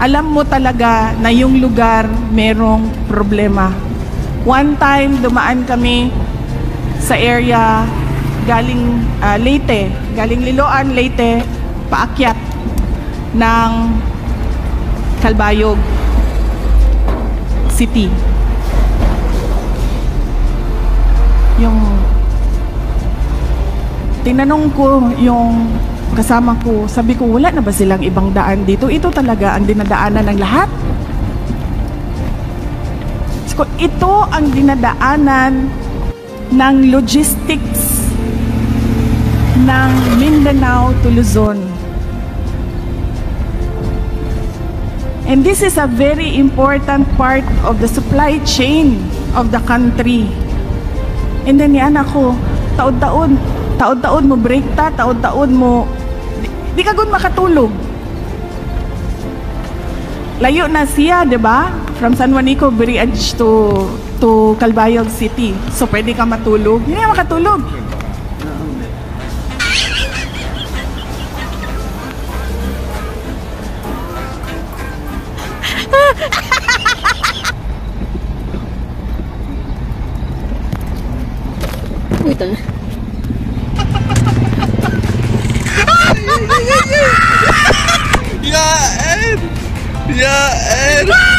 alam mo talaga na yung lugar merong problema. One time, dumaan kami sa area galing Leyte, galing Liloan, Leyte, paakyat ng Calbayog City. Yung tinanong ko yung kasama ko, sabi ko, wala na ba silang ibang daan dito? Ito talaga ang dinadaanan ng lahat. So, ito ang dinadaanan ng logistics ng Mindanao to Luzon. And this is a very important part of the supply chain of the country. And then yan ako, taon-taon mo break ta, taon-taon mo, di ka gun makatulog. Layo na siya, di ba? From San Juanico Bridge to Calbayog City. So pwede ka matulog. Hindi ka makatulog. Wait lang. Yeah, Ed! Yeah, Ed!